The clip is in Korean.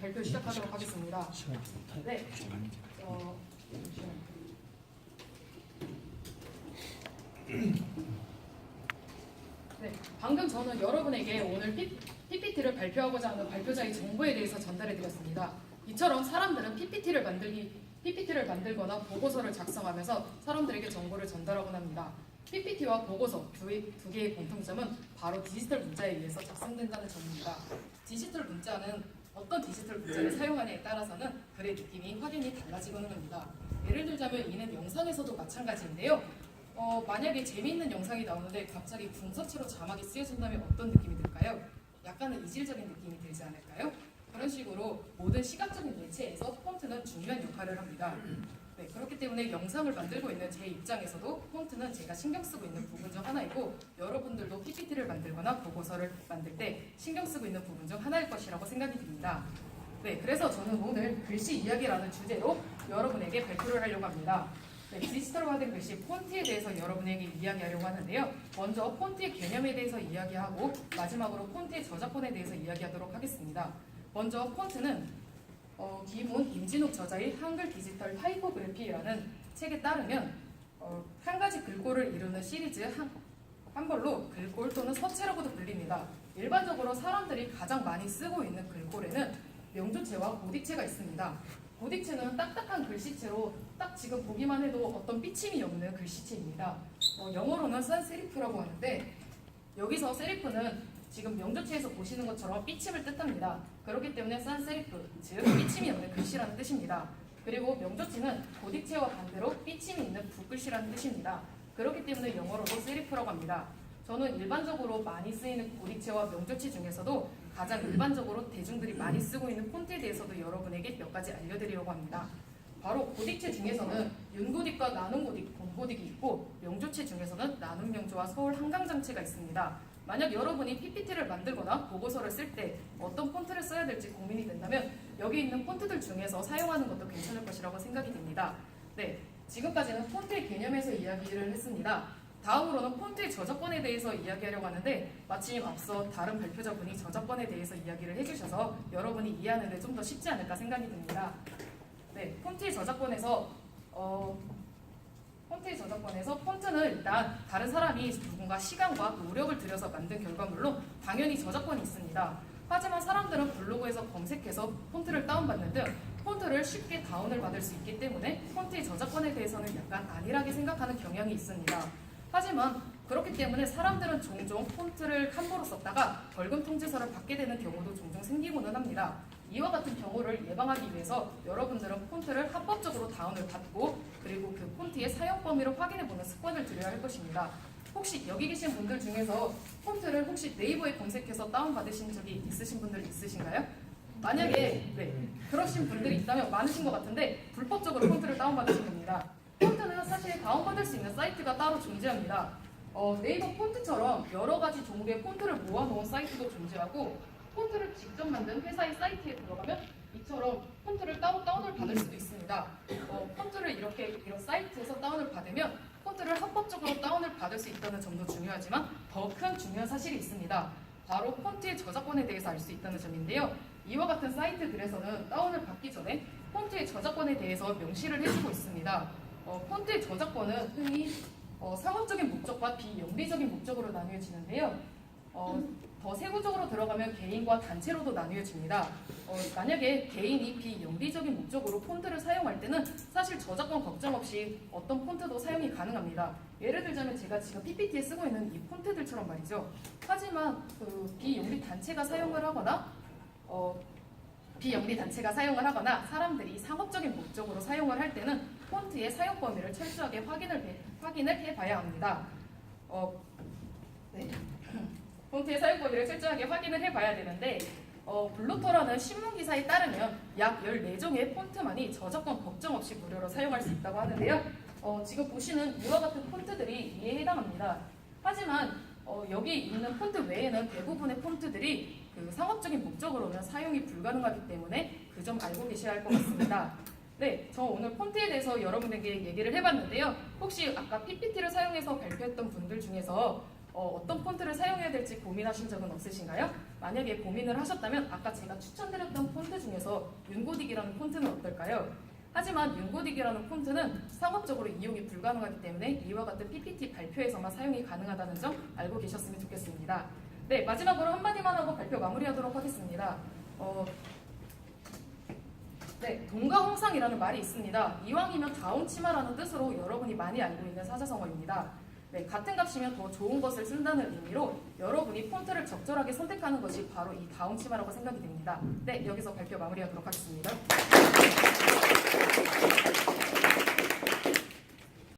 발표 시작하도록 하겠습니다. 네. 네, 방금 저는 여러분에게 오늘 PPT를 발표하고자 하는 발표자의 정보에 대해서 전달해 드렸습니다. 이처럼 사람들은 PPT를 만들거나 보고서를 작성하면서 사람들에게 정보를 전달하곤 합니다. PPT와 보고서 두 개의 공통점은 바로 디지털 문자에 의해서 작성된다는 점입니다. 어떤 디지털 문자를 사용하느냐에 따라서는 글의 느낌이 확연히 달라지고는 합니다. 예를 들자면 이는 영상에서도 마찬가지인데요. 만약에 재미있는 영상이 나오는데 갑자기 궁서체로 자막이 쓰여진다면 어떤 느낌이 들까요? 약간은 이질적인 느낌이 들지 않을까요? 그런 식으로 모든 시각적인 매체에서 폰트는 중요한 역할을 합니다. 네, 그렇기 때문에 영상을 만들고 있는 제 입장에서도 폰트는 제가 신경 쓰고 있는 부분 중 하나이고 여러분들도 PPT를 만들거나 보고서를 만들 때 신경 쓰고 있는 부분 중 하나일 것이라고 생각이 듭니다. 네, 그래서 저는 오늘 글씨 이야기라는 주제로 여러분에게 발표를 하려고 합니다. 네, 디지털화된 글씨 폰트에 대해서 여러분에게 이야기하려고 하는데요. 먼저 폰트의 개념에 대해서 이야기하고 마지막으로 폰트의 저작권에 대해서 이야기하도록 하겠습니다. 먼저 폰트는 김훈, 임진욱 저자의 한글 디지털 타이포그래피라는 책에 따르면 한 가지 글꼴을 이루는 시리즈 한 벌로 글꼴 또는 서체라고도 불립니다. 일반적으로 사람들이 가장 많이 쓰고 있는 글꼴에는 명조체와 고딕체가 있습니다. 고딕체는 딱딱한 글씨체로 딱 지금 보기만 해도 어떤 삐침이 없는 글씨체입니다. 영어로는 산세리프라고 하는데 여기서 세리프는 지금 명조체에서 보시는 것처럼 삐침을 뜻합니다. 그렇기 때문에 산세리프, 즉 삐침이 없는 글씨라는 뜻입니다. 그리고 명조체는 고딕체와 반대로 삐침이 있는 붓글씨라는 뜻입니다. 그렇기 때문에 영어로도 세리프라고 합니다. 저는 일반적으로 많이 쓰이는 고딕체와 명조체 중에서도 가장 일반적으로 대중들이 많이 쓰고 있는 폰트에 대해서도 여러분에게 몇 가지 알려드리려고 합니다. 바로 고딕체 중에서는 윤고딕과 나눔고딕, 곰고딕이 있고 명조체 중에서는 나눔명조와 서울 한강장체가 있습니다. 만약 여러분이 PPT를 만들거나 보고서를 쓸 때 어떤 폰트를 써야 될지 고민이 된다면 여기 있는 폰트들 중에서 사용하는 것도 괜찮을 것이라고 생각이 됩니다. 네, 지금까지는 폰트의 개념에서 이야기를 했습니다. 다음으로는 폰트의 저작권에 대해서 이야기하려고 하는데 마침 앞서 다른 발표자분이 저작권에 대해서 이야기를 해주셔서 여러분이 이해하는 데 좀 더 쉽지 않을까 생각이 듭니다. 네, 폰트의 저작권에서 폰트는 일단 다른 사람이 누군가 시간과 노력을 들여서 만든 결과물로 당연히 저작권이 있습니다. 하지만 사람들은 블로그에서 검색해서 폰트를 다운받는 등 폰트를 쉽게 다운을 받을 수 있기 때문에 폰트의 저작권에 대해서는 약간 안일하게 생각하는 경향이 있습니다. 하지만 그렇기 때문에 사람들은 종종 폰트를 함부로 썼다가 벌금 통지서를 받게 되는 경우도 종종 생기고는 합니다. 이와 같은 경우를 예방하기 위해서 여러분들은 폰트를 합법적으로 다운을 받고 그리고 그 폰트의 사용 범위를 확인해보는 습관을 들여야 할 것입니다. 혹시 여기 계신 분들 중에서 폰트를 혹시 네이버에 검색해서 다운받으신 적이 있으신 분들 있으신가요? 만약에 그러신 분들이 있다면 많으신 것 같은데 불법적으로 폰트를 다운받으신 겁니다. 폰트는 사실 다운받을 수 있는 사이트가 따로 존재합니다. 네이버 폰트처럼 여러 가지 종류의 폰트를 모아놓은 사이트도 존재하고 폰트를 직접 만든 회사의 사이트에 들어가면 이처럼 폰트를 다운을 받을 수도 있습니다. 폰트를 이런 사이트에서 다운을 받으면 폰트를 합법적으로 다운을 받을 수 있다는 점도 중요하지만 더 큰 중요한 사실이 있습니다. 바로 폰트의 저작권에 대해서 알 수 있다는 점인데요. 이와 같은 사이트들에서는 다운을 받기 전에 폰트의 저작권에 대해서 명시를 해주고 있습니다. 폰트의 저작권은 흔히 상업적인 목적과 비영리적인 목적으로 나뉘어지는데요. 더 세부적으로 들어가면 개인과 단체로도 나뉘어집니다. 만약에 개인이 비영리적인 목적으로 폰트를 사용할 때는 사실 저작권 걱정 없이 어떤 폰트도 사용이 가능합니다. 예를 들자면 제가 지금 PPT에 쓰고 있는 이 폰트들처럼 말이죠. 하지만 비영리 단체가 사용을 하거나 사람들이 상업적인 목적으로 사용을 할 때는 폰트의 사용 범위를 철저하게 확인을 해봐야 합니다. 폰트의 사용 범위를 철저하게 확인을 해봐야 되는데 블루터라는 신문기사에 따르면 약 14종의 폰트만이 저작권 걱정 없이 무료로 사용할 수 있다고 하는데요. 지금 보시는 이와 같은 폰트들이 이에 해당합니다. 하지만 여기 있는 폰트 외에는 대부분의 폰트들이 상업적인 목적으로는 사용이 불가능하기 때문에 그 점 알고 계셔야 할 것 같습니다. 네, 저 오늘 폰트에 대해서 여러분에게 얘기를 해봤는데요. 혹시 아까 PPT를 사용해서 발표했던 분들 중에서 어떤 폰트를 사용해야 될지 고민하신 적은 없으신가요? 만약에 고민을 하셨다면 아까 제가 추천드렸던 폰트 중에서 윤고딕이라는 폰트는 어떨까요? 하지만 윤고딕이라는 폰트는 상업적으로 이용이 불가능하기 때문에 이와 같은 PPT 발표에서만 사용이 가능하다는 점 알고 계셨으면 좋겠습니다. 네, 마지막으로 한마디만 하고 발표 마무리하도록 하겠습니다. 네, 동가홍상이라는 말이 있습니다. 이왕이면 다운 치마라는 뜻으로 여러분이 많이 알고 있는 사자성어입니다. 네, 같은 값이면 더 좋은 것을 쓴다는 의미로 여러분이 폰트를 적절하게 선택하는 것이 바로 이 다운 치마라고 생각이 됩니다. 네, 여기서 발표 마무리하도록 하겠습니다.